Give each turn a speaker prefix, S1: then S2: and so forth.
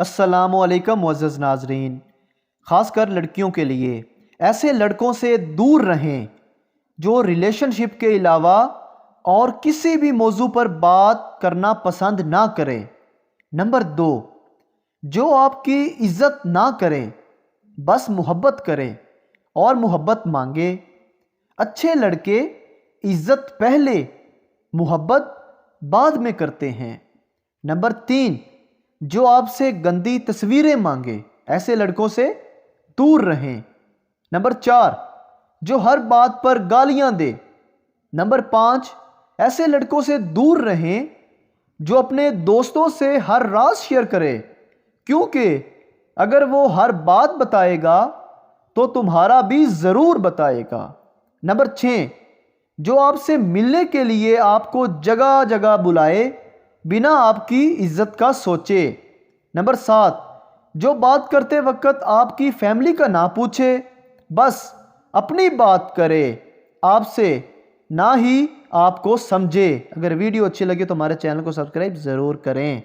S1: السلام علیکم معزز ناظرین، خاص کر لڑکیوں کے لیے ایسے لڑکوں سے دور رہیں جو ریلیشن شپ کے علاوہ اور کسی بھی موضوع پر بات کرنا پسند نہ کرے۔ نمبر 2، جو آپ کی عزت نہ کرے، بس محبت کرے اور محبت مانگے۔ اچھے لڑکے عزت پہلے، محبت بعد میں کرتے ہیں۔ نمبر 3، جو آپ سے گندی تصویریں مانگے، ایسے لڑکوں سے دور رہیں۔ نمبر 4، جو ہر بات پر گالیاں دے۔ نمبر 5، ایسے لڑکوں سے دور رہیں جو اپنے دوستوں سے ہر راز شیئر کرے، کیونکہ اگر وہ ہر بات بتائے گا تو تمہارا بھی ضرور بتائے گا۔ نمبر 6، جو آپ سے ملنے کے لیے آپ کو جگہ جگہ بلائے بنا آپ کی عزت کا سوچے۔ نمبر 7، جو بات کرتے وقت آپ کی فیملی کا نہ پوچھے، بس اپنی بات کرے آپ سے، نہ ہی آپ کو سمجھے۔ اگر ویڈیو اچھی لگے تو ہمارے چینل کو سبسکرائب ضرور کریں۔